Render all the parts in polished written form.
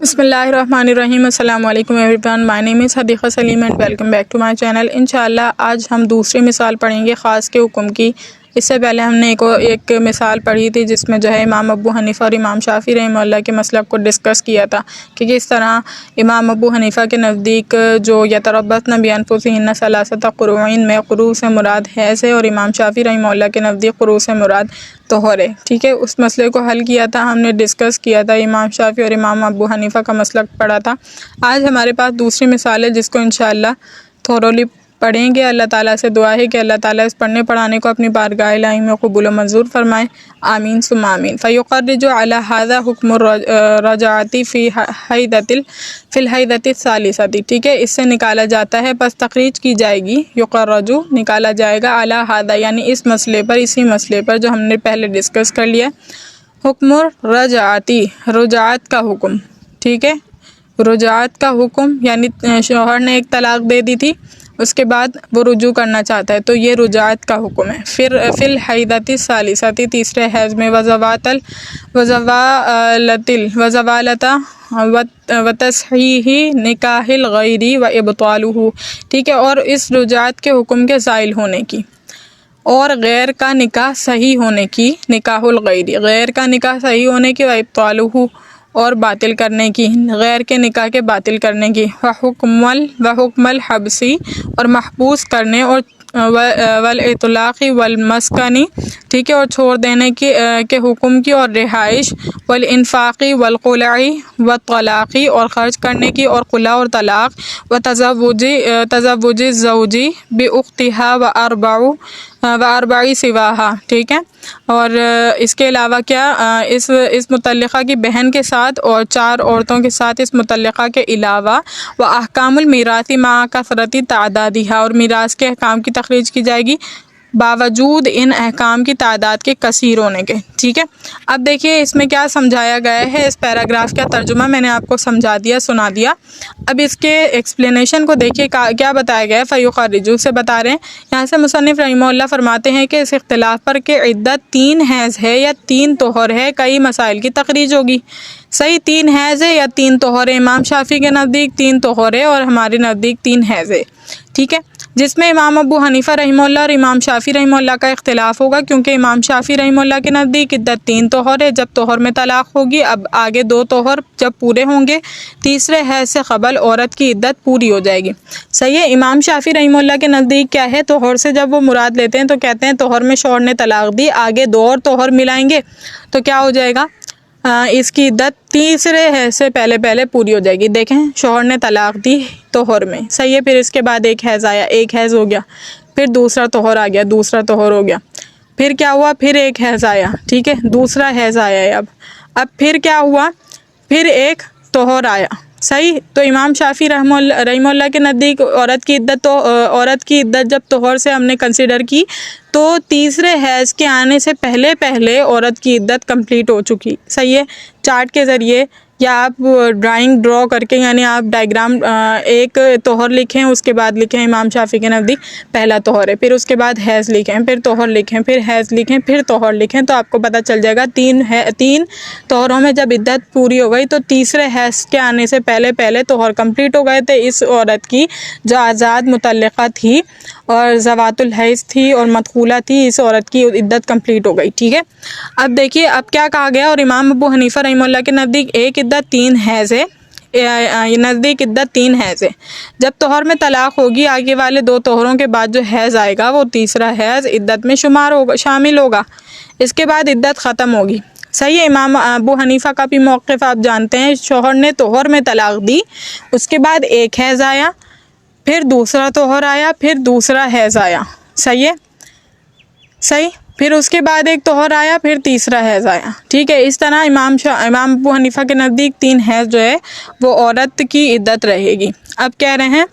بسم اللہ الرحمن الرحیم۔ السلام علیکم everyone, my name is Hadiqa Saleem and welcome back to my channel. انشاءاللہ آج ہم دوسری مثال پڑھیں گے خاص کے حکم کی۔ اس سے پہلے ہم نے ایک مثال پڑھی تھی جس میں جو ہے امام ابو حنیفہ اور امام شافعی رحمہ اللہ کے مسلک کو ڈسکس کیا تھا کہ کس طرح امام ابو حنیفہ کے نزدیک جو یتربصن بانفسہن ثلاثۃ قروء میں قروء سے مراد حیض ہے، اور امام شافعی رحمہ اللہ کے نزدیک قروء سے مراد طہور ہے۔ ٹھیک ہے، اس مسئلے کو حل کیا تھا، ہم نے ڈسکس کیا تھا، امام شافعی اور امام ابو حنیفہ کا مسلک پڑھا تھا۔ آج ہمارے پاس دوسری مثال ہے جس کو انشاءاللہ تھورولی پڑھیں گے۔ اللہ تعالیٰ سے دعا ہے کہ اللہ تعالیٰ اس پڑھنے پڑھانے کو اپنی بارگاہ الہی میں قبول و منظور فرمائے، آمین ثم آمین۔ فیقرج علی ھذا حکم الرجعۃ فی الحیضۃ الثالثۃ۔ ٹھیک ہے، اس سے نکالا جاتا ہے، پس تخریج کی جائے گی، یقرج نکالا جائے گا، علی ھذا یعنی اس مسئلے پر، اسی مسئلے پر جو ہم نے پہلے ڈسکس کر لیا، حکم الرجعۃ رجعت کا حکم۔ ٹھیک ہے، رجعت کا حکم یعنی شوہر نے ایک طلاق دے دی تھی، اس کے بعد وہ رجوع کرنا چاہتا ہے تو یہ رجعت کا حکم ہے۔ پھر فی الحیضۃ الثالثۃ تیسرے حیض میں، وزوالۃ وتصحیح نکاح الغیر و ابطالہ۔ ٹھیک ہے، اور اس رجعت کے حکم کے زائل ہونے کی اور غیر کا نکاح صحیح ہونے کی، نکاح الغیر غیر کا نکاح صحیح ہونے کی، و ابطالہ اور باطل کرنے کی، غیر کے نکاح کے باطل کرنے کی، وحکم الحبسی اور محبوس کرنے، اور والاطلاق والمسکنی، ٹھیک ہے، اور چھوڑ دینے کے حکم کی، اور رہائش، والانفاقی والقلعی والطلاقی اور خرچ کرنے کی، اور قلع اور طلاق، وتزوج الزوجی باختہا واربع سواہا۔ ٹھیک ہے، اور اس کے علاوہ کیا، اس متعلقہ کی بہن کے ساتھ اور 4 عورتوں کے ساتھ اس متعلقہ کے علاوہ، و احکام المیراث مع کثرت تعدادها، اور میراث کے احکام کی تخریج کی جائے گی باوجود ان احکام کی تعداد کے کثیر ہونے کے۔ ٹھیک ہے، اب دیکھیے اس میں کیا سمجھایا گیا ہے، اس پیراگراف کا ترجمہ میں نے آپ کو سمجھا دیا، سنا دیا۔ اب اس کے ایکسپلینیشن کو دیکھیے کیا بتایا گیا ہے۔ فیخرجو سے بتا رہے ہیں، یہاں سے مصنف رحمہ اللہ فرماتے ہیں کہ اس اختلاف پر کہ عدت 3 حیض ہے یا 3 طہر ہے، کئی مسائل کی تخریج ہوگی۔ صحیح، 3 حیض ہے یا 3 طہر ہے؟ امام شافعی کے نزدیک 3 طہر ہے اور ہمارے نزدیک 3 حیض ہے۔ ٹھیک ہے، جس میں امام ابو حنیفہ رحمہ اللہ اور امام شافعی رحمہ اللہ کا اختلاف ہوگا، کیونکہ امام شافعی رحمہ اللہ کے نزدیک عدت 3 طہر ہے، جب طہر میں طلاق ہوگی، اب آگے 2 طہر جب پورے ہوں گے، تیسرے حیض سے قبل عورت کی عدت پوری ہو جائے گی۔ صحیح ہے، امام شافعی رحمہ اللہ کے نزدیک کیا ہے، طہر سے جب وہ مراد لیتے ہیں تو کہتے ہیں طہر میں شوہر نے طلاق دی، آگے 2 اور طہر ملائیں گے تو کیا ہو جائے گا، اس کی عدت تیسرے حیض سے پہلے پوری ہو جائے گی۔ دیکھیں، شوہر نے طلاق دی طہر میں، صحیح ہے، پھر اس کے بعد ایک حیض آیا، ایک حیض ہو گیا، پھر دوسرا طہر آ گیا، دوسرا طہر ہو گیا، پھر کیا ہوا، پھر ایک حیض آیا، ٹھیک ہے، دوسرا حیض آیا ہے، اب پھر کیا ہوا، پھر ایک طہر آیا۔ صحیح، تو امام شافعی رحمہ اللہ کے نزدیک عورت کی عدت جب طہر سے ہم نے کنسیڈر کی تو تیسرے حیض کے آنے سے پہلے عورت کی عدت کمپلیٹ ہو چکی۔ صحیح ہے، چارٹ کے ذریعے یا آپ ڈرائنگ ڈرا کر کے، یعنی آپ ڈائیگرام ایک طہر لکھیں، اس کے بعد لکھیں امام شافعی کے نزدیک پہلا طہر ہے، پھر اس کے بعد حیض لکھیں، پھر طہر لکھیں، پھر حیض لکھیں، پھر طہر لکھیں، تو آپ کو پتہ چل جائے گا 3 طہروں میں جب عدت پوری ہو گئی تو تیسرے حیض کے آنے سے پہلے طہر کمپلیٹ ہو گئے تھے۔ اس عورت کی جو آزاد متعلقہ تھی اور ذوات الحیض تھی اور مدخولہ تھی، اس عورت کی عدت کمپلیٹ ہو گئی۔ ٹھیک ہے، اب دیکھیے اب کیا کہا گیا، اور امام ابو حنیفہ رحمہ اللہ کے نزدیک ایک عدت 3 حیض ہے، نزدیک عدت 3 حیض ہے۔ جب طہر میں طلاق ہوگی، آگے والے 2 طہروں کے بعد جو حیض آئے گا وہ تیسرا حیض عدت میں شامل ہوگا، اس کے بعد عدت ختم ہوگی۔ صحیح ہے، امام ابو حنیفہ کا بھی موقف آپ جانتے ہیں، شوہر نے طہر میں طلاق دی، اس کے بعد ایک حیض آیا، پھر دوسرا طہر آیا، پھر دوسرا حیض آیا۔ صحیح ہے، صحیح، پھر اس کے بعد ایک طہر آیا، پھر تیسرا حیض آیا۔ ٹھیک ہے، اس طرح امام ابو حنیفہ کے نزدیک 3 حیض جو ہے وہ عورت کی عدت رہے گی۔ اب کہہ رہے ہیں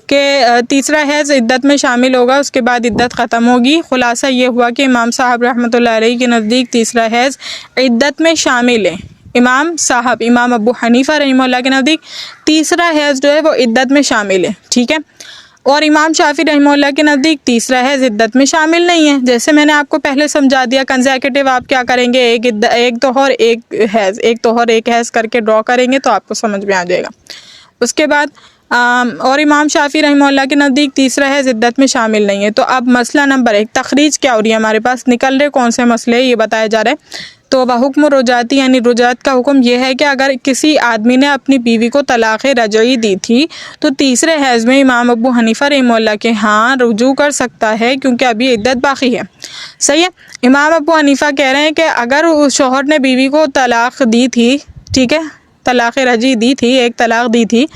کہ تیسرا حیض عدت میں شامل ہوگا، اس کے بعد عدت ختم ہوگی۔ خلاصہ یہ ہوا کہ امام صاحب رحمۃ اللہ علیہ کے نزدیک تیسرا حیض عدت میں شامل ہے۔ امام ابو حنیفہ رحمہ اللہ کے نزدیک تیسرا حیض جو ہے وہ عدت میں شامل ہے۔ ٹھیک ہے، اور امام شافعی رحمہ اللہ کے نزدیک تیسرا حیض عدت میں شامل نہیں ہے. جیسے میں نے آپ کو پہلے سمجھا دیا، کنزیکٹیو آپ کیا کریں گے، ایک طہر ایک طہر ایک حیض کر کے ڈرا کریں گے تو آپ کو سمجھ میں آ جائے گا. اس کے بعد اور امام شافعی رحمہ اللہ کے نزدیک تیسرا حیض عدت میں شامل نہیں ہے. تو اب مسئلہ نمبر 1 تخریج کیا ہو رہی ہے، ہمارے پاس نکل رہے کون سے مسئلے یہ بتایا جا رہا ہے. تو بحکم رجعتی یعنی رجعت کا حکم یہ ہے کہ اگر کسی آدمی نے اپنی بیوی کو طلاق رجعی دی تھی تو تیسرے حیض میں امام ابو حنیفہ رحمہ اللہ کے ہاں رجوع کر سکتا ہے کیونکہ ابھی عدت باقی ہے. صحیح ہے. امام ابو حنیفہ کہہ رہے ہیں کہ اگر اس شوہر نے بیوی کو طلاق دی تھی، ٹھیک ہے، طلاق رجعی دی تھی، ایک طلاق دی تھی،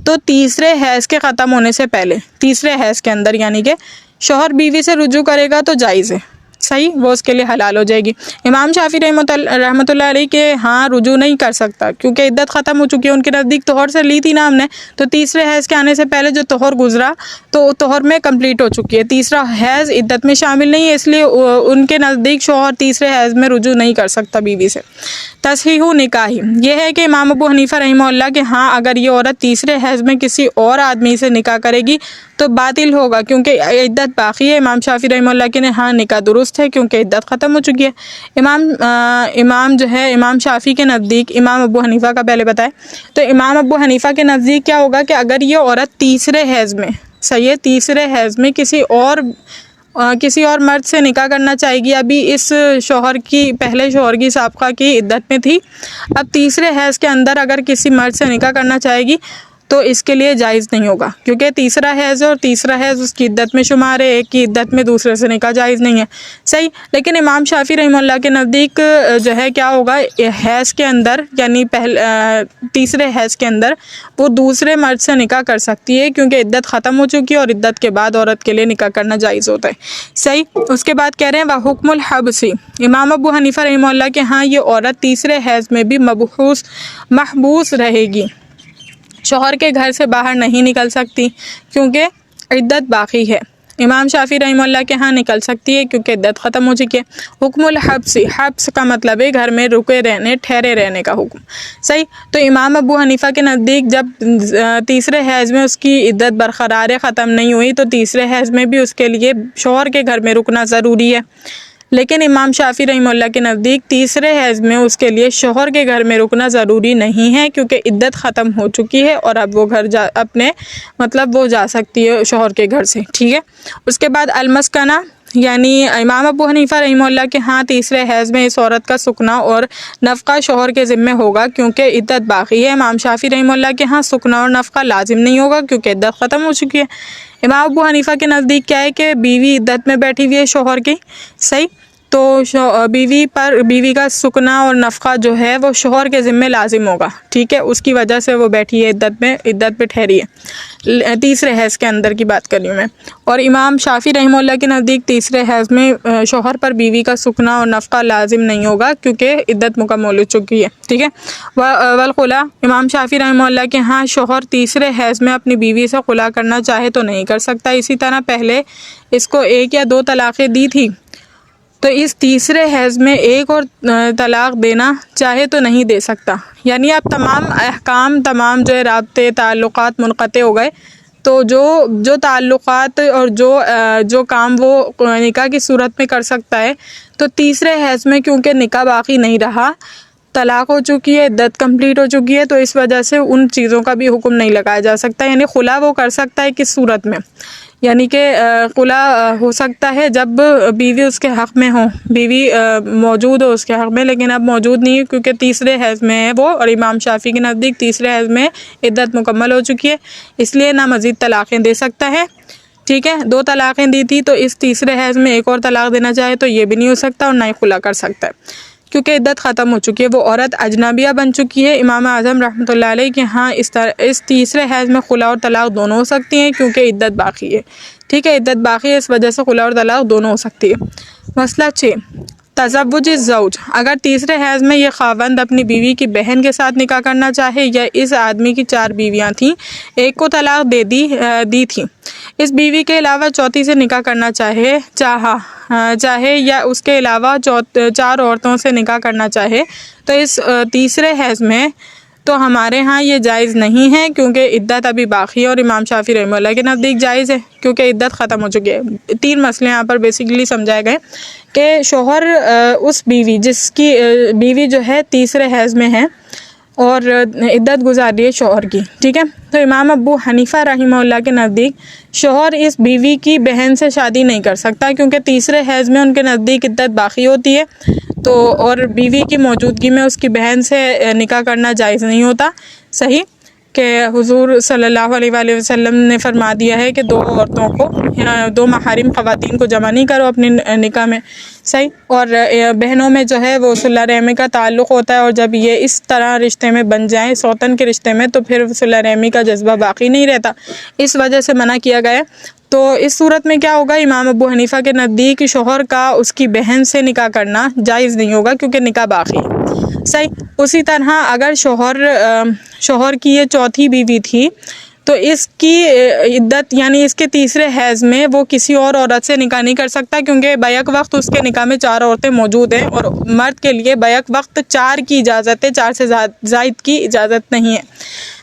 تو تیسرے حیض کے ختم ہونے سے پہلے تیسرے حیض کے اندر یعنی کہ شوہر بیوی سے رجوع کرے گا تو جائز ہے. صحیح، وہ اس کے لیے حلال ہو جائے گی. امام شافعی رحمۃ اللہ علیہ کے ہاں رجوع نہیں کر سکتا کیونکہ عدت ختم ہو چکی ہے. ان کے نزدیک طہر سے لی تھی نا ہم نے، تو تیسرے حیض کے آنے سے پہلے جو طہر گزرا تو طہر میں کمپلیٹ ہو چکی ہے. تیسرا حیض عدت میں شامل نہیں ہے، اس لیے ان کے نزدیک شوہر تیسرے حیض میں رجوع نہیں کر سکتا بیوی سے. تصحیح نکاحی یہ ہے کہ امام ابو حنیفہ رحمہ اللہ کے ہاں اگر یہ عورت تیسرے حیض میں کسی اور آدمی سے نکاح کرے گی تو باطل ہوگا کیونکہ عدت باقی ہے. امام شافعی رحمہ اللہ کے ہاں نکاح درست ہے کیونکہ عدت ختم ہو چکی ہے. امام شافعی کے نزدیک، امام ابو حنیفہ کا پہلے بتائے، تو امام ابو حنیفہ کے نزدیک کیا ہوگا کہ اگر یہ عورت تیسرے حیض میں، صحیح ہے، تیسرے حیض میں کسی اور مرد سے نکاح کرنا چاہے گی، ابھی اس شوہر کی پہلے شوہر کی سابقہ کی عدت میں تھی، اب تیسرے حیض کے اندر اگر کسی مرد سے نکاح کرنا چاہے گی تو اس کے لیے جائز نہیں ہوگا کیونکہ تیسرا حیض اور تیسرا حیض اس کی عدت میں شمار ہے، ایک کی عدت میں دوسرے سے نکاح جائز نہیں ہے. صحیح. لیکن امام شافعی رحمہ اللہ کے نزدیک جو ہے کیا ہوگا، حیض کے اندر یعنی تیسرے حیض کے اندر وہ دوسرے مرد سے نکاح کر سکتی ہے کیونکہ عدت ختم ہو چکی ہے اور عدت کے بعد عورت کے لیے نکاح کرنا جائز ہوتا ہے. صحیح. اس کے بعد کہہ رہے ہیں وحکم الحبسی، امام ابو حنیفہ رحمہ اللہ کے ہاں یہ عورت تیسرے حیض میں بھی محبوس رہے گی، شوہر کے گھر سے باہر نہیں نکل سکتی کیونکہ عدت باقی ہے. امام شافعی رحمہ اللہ کے ہاں نکل سکتی ہے کیونکہ عدت ختم ہو چکی ہے. حکم الحبسی، حبس کا مطلب ہے گھر میں رکے رہنے، ٹھہرے رہنے کا حکم. صحیح. تو امام ابو حنیفہ کے نزدیک جب تیسرے حیض میں اس کی عدت برقرار ختم نہیں ہوئی تو تیسرے حیض میں بھی اس کے لیے شوہر کے گھر میں رکنا ضروری ہے. لیکن امام شافعی رحمہ اللہ کے نزدیک تیسرے حیض میں اس کے لیے شوہر کے گھر میں رکنا ضروری نہیں ہے کیونکہ عدت ختم ہو چکی ہے اور اب وہ گھر وہ جا سکتی ہے شوہر کے گھر سے. ٹھیک ہے. اس کے بعد المسکنہ، یعنی امام ابو حنیفہ رحمہ اللہ کے ہاں تیسرے حیض میں اس عورت کا سکنا اور نفقہ شوہر کے ذمہ ہوگا کیونکہ عدت باقی ہے. امام شافعی رحمہ اللہ کے ہاں سکنا اور نفقہ لازم نہیں ہوگا کیونکہ عدت ختم ہو چکی ہے. امام ابو حنیفہ کے نزدیک کیا ہے کہ بیوی عدت میں بیٹھی ہوئی ہے شوہر کی، صحیح، تو بیوی کا سکنا اور نفقہ جو ہے وہ شوہر کے ذمہ لازم ہوگا. ٹھیک ہے. اس کی وجہ سے وہ بیٹھی ہے عدت پہ ٹھہری ہے. تیسرے حیض کے اندر کی بات کر رہی ہوں میں. اور امام شافعی رحمہ اللہ کے نزدیک تیسرے حیض میں شوہر پر بیوی کا سکنا اور نفقہ لازم نہیں ہوگا کیونکہ عدت مکمل ہو چکی ہے. ٹھیک ہے. والخلا، امام شافعی رحمہ اللہ کے ہاں شوہر تیسرے حیض میں اپنی بیوی سے خلا کرنا چاہے تو نہیں کر سکتا. اسی طرح پہلے اس کو 1 یا 2 طلاقیں دی تھی تو اس تیسرے حیض میں ایک اور طلاق دینا چاہے تو نہیں دے سکتا. یعنی اب تمام احکام، تمام جو رابطے، تعلقات منقطع ہو گئے. تو جو تعلقات اور جو کام وہ نکاح کی صورت میں کر سکتا ہے تو تیسرے حیض میں کیونکہ نکاح باقی نہیں رہا، طلاق ہو چکی ہے، عدت کمپلیٹ ہو چکی ہے، تو اس وجہ سے ان چیزوں کا بھی حکم نہیں لگایا جا سکتا. یعنی خلا وہ کر سکتا ہے کس صورت میں، یعنی کہ خلا ہو سکتا ہے جب بیوی اس کے حق میں ہو، بیوی موجود ہو اس کے حق میں، لیکن اب موجود نہیں ہے کیونکہ تیسرے حیض میں ہے وہ، اور امام شافعی کے نزدیک تیسرے حیض میں عدت مکمل ہو چکی ہے، اس لیے نہ مزید طلاقیں دے سکتا ہے. ٹھیک ہے. 2 طلاقیں دی تھی تو اس تیسرے حیض میں ایک اور طلاق دینا چاہے تو یہ بھی نہیں ہو سکتا اور نہ ہی خلا کر سکتا ہے کیونکہ عدت ختم ہو چکی ہے، وہ عورت اجنبیہ بن چکی ہے. امام اعظم رحمۃ اللہ علیہ کے ہاں اس تیسرے حیض میں خلا اور طلاق دونوں ہو سکتی ہیں کیونکہ عدت باقی ہے. ٹھیک ہے. عدت باقی ہے، اس وجہ سے خلا اور طلاق دونوں ہو سکتی ہے. مسئلہ 6 تزوج الزوج، اگر تیسرے حیض میں یہ خاوند اپنی بیوی کی بہن کے ساتھ نکاح کرنا چاہے یا اس آدمی کی 4 بیویاں تھیں، ایک کو طلاق دی تھی، اس بیوی کے علاوہ چوتھی سے نکاح کرنا چاہے یا اس کے علاوہ 4 عورتوں سے نکاح کرنا چاہے تو اس تیسرے حیض میں تو ہمارے ہاں یہ جائز نہیں ہے کیونکہ عدت ابھی باقی ہے، اور امام شافعی رحمہ اللہ کے نزدیک جائز ہے کیونکہ عدت ختم ہو چکی ہے۔ 3 مسئلے یہاں پر بیسیکلی سمجھائے گئے کہ شوہر اس بیوی جس کی بیوی جو ہے تیسرے حیض میں ہے اور عدت گزار رہی ہے شوہر کی، ٹھیک ہے، تو امام ابو حنیفہ رحمہ اللہ کے نزدیک شوہر اس بیوی کی بہن سے شادی نہیں کر سکتا کیونکہ تیسرے حیض میں ان کے نزدیک عدت باقی ہوتی ہے، تو اور بیوی کی موجودگی میں اس کی بہن سے نکاح کرنا جائز نہیں ہوتا، صحیح، کہ حضور صلی اللہ علیہ وآلہ وسلم نے فرما دیا ہے کہ 2 عورتوں کو 2 محارم خواتین کو جمع نہیں کرو اپنے نکاح میں، صحیح، اور بہنوں میں جو ہے وہ صلہ رحمی کا تعلق ہوتا ہے، اور جب یہ اس طرح رشتے میں بن جائیں سوتن کے رشتے میں تو پھر صلہ رحمی کا جذبہ باقی نہیں رہتا، اس وجہ سے منع کیا گیا ہے۔ تو اس صورت میں کیا ہوگا، امام ابو حنیفہ کے نزدیک شوہر کا اس کی بہن سے نکاح کرنا جائز نہیں ہوگا کیونکہ نکاح باقی ہے، صحیح۔ اسی طرح اگر شوہر کی یہ چوتھی بیوی تھی تو اس کی عدت یعنی اس کے تیسرے حیض میں وہ کسی اور عورت سے نکاح نہیں کر سکتا کیونکہ بیک وقت اس کے نکاح میں 4 عورتیں موجود ہیں، اور مرد کے لیے بیک وقت 4 کی اجازت ہے، 4 سے زائد کی اجازت نہیں ہے،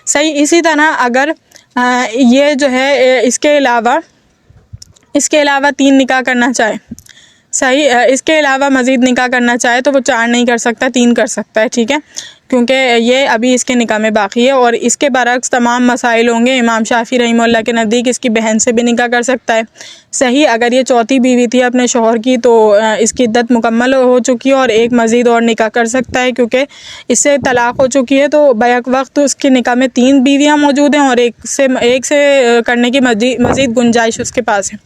صحیح۔ اسی طرح اگر یہ جو ہے اس کے علاوہ 3 نکاح کرنا چاہے، صحیح، اس کے علاوہ مزید نکاح کرنا چاہے تو وہ 4 نہیں کر سکتا، 3 کر سکتا ہے، ٹھیک ہے، کیونکہ یہ ابھی اس کے نکاح میں باقی ہے، اور اس کے برعکس تمام مسائل ہوں گے۔ امام شافعی رحمہ اللہ کے نزدیک اس کی بہن سے بھی نکاح کر سکتا ہے، صحیح۔ اگر یہ چوتھی بیوی تھی اپنے شوہر کی تو اس کی عدت مکمل ہو چکی ہے اور ایک مزید اور نکاح کر سکتا ہے کیونکہ اس سے طلاق ہو چکی ہے، تو بیک وقت اس کے نکاح میں 3 بیویاں موجود ہیں اور ایک سے کرنے کی مزید گنجائش اس کے پاس ہے،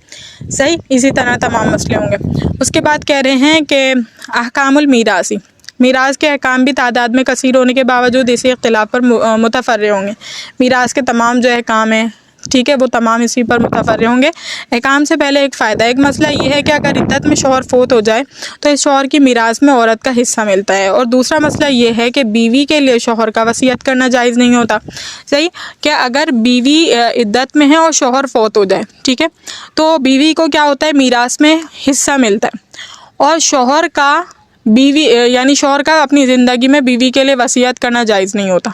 صحیح۔ اسی طرح تمام مسئلے ہوں گے۔ اس کے بعد کہہ رہے ہیں کہ احکام المیراثی، میراث کے احکام بھی تعداد میں کثیر ہونے کے باوجود اسی اختلاف پر متفرع ہوں گے۔ میراث کے تمام جو احکام ہیں، ٹھیک ہے، وہ تمام اسی پر متفرع ہوں گے۔ احکام سے پہلے ایک فائدہ، ایک مسئلہ یہ ہے کہ اگر عدت میں شوہر فوت ہو جائے تو اس شوہر کی میراث میں عورت کا حصہ ملتا ہے، اور دوسرا مسئلہ یہ ہے کہ بیوی کے لیے شوہر کا وصیت کرنا جائز نہیں ہوتا، صحیح، کہ اگر بیوی عدت میں ہے اور شوہر فوت ہو جائے، ٹھیک ہے، تو بیوی کو کیا ہوتا ہے، میراث میں حصہ ملتا ہے، اور شوہر کا اپنی زندگی میں بیوی کے لیے وصیت کرنا جائز نہیں ہوتا،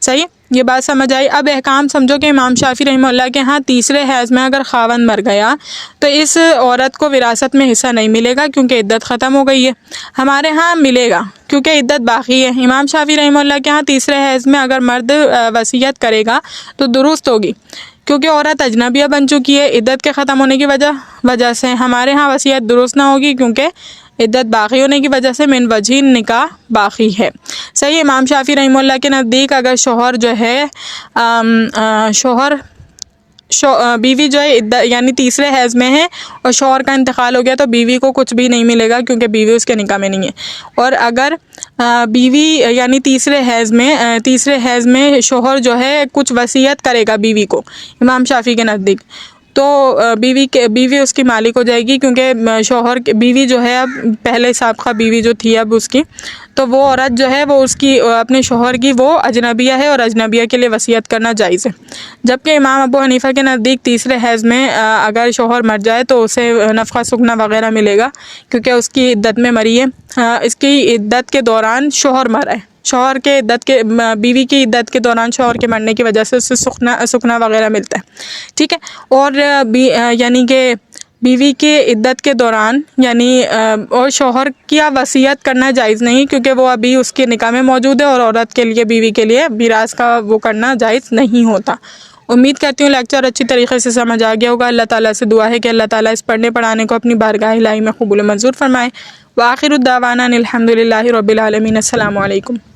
صحیح، یہ بات سمجھ آئی۔ اب احکام سمجھو کہ امام شافعی رحمہ اللہ کے ہاں تیسرے حیض میں اگر خاوند مر گیا تو اس عورت کو وراثت میں حصہ نہیں ملے گا کیونکہ عدت ختم ہو گئی ہے، ہمارے ہاں ملے گا کیونکہ عدت باقی ہے۔ امام شافعی رحمہ اللہ کے ہاں تیسرے حیض میں اگر مرد وصیت کرے گا تو درست ہوگی کیونکہ عورت اجنبیہ بن چکی ہے عدت کے ختم ہونے کی وجہ سے، ہمارے ہاں وصیت درست نہ ہوگی کیونکہ عدت باقی ہونے کی وجہ سے من وجہ نکاح باقی ہے، صحیح۔ امام شافعی رحمہ اللہ کے نزدیک اگر شوہر جو ہے بیوی جو ہے یعنی تیسرے حیض میں ہے اور شوہر کا انتقال ہو گیا تو بیوی کو کچھ بھی نہیں ملے گا کیونکہ بیوی اس کے نکاح میں نہیں ہے، اور اگر بیوی یعنی تیسرے حیض میں شوہر جو ہے کچھ وصیت کرے گا بیوی کو امام شافعی کے نزدیک تو بیوی اس کی مالک ہو جائے گی کیونکہ بیوی جو ہے اب پہلے سابقہ بیوی جو تھی اب اس کی، تو وہ عورت جو ہے وہ اس کی اپنے شوہر کی وہ اجنبیہ ہے اور اجنبیہ کے لیے وصیت کرنا جائز ہے، جبکہ امام ابو حنیفہ کے نزدیک تیسرے حیض میں اگر شوہر مر جائے تو اسے نفقہ سکنا وغیرہ ملے گا کیونکہ اس کی عدت میں مری ہے، اس کی عدت کے دوران شوہر مرا ہے، بیوی کی عدت کے دوران شوہر کے مرنے کی وجہ سے اسے سکنا وغیرہ ملتا ہے، ٹھیک ہے، اور یعنی کہ بیوی کے عدت کے دوران اور شوہر کیا وصیت کرنا جائز نہیں کیونکہ وہ ابھی اس کے نکاح میں موجود ہے اور عورت کے لیے بیوی کے لیے میراث کا وہ کرنا جائز نہیں ہوتا۔ امید کرتی ہوں لیکچر اچھی طریقے سے سمجھ آ گیا ہوگا۔ اللہ تعالیٰ سے دعا ہے کہ اللہ تعالیٰ اس پڑھنے پڑھانے کو اپنی بارگاہ الہی میں قبول و منظور فرمائے۔ وآخر الدعوانا الحمد للہ رب العالمین۔ السلام علیکم۔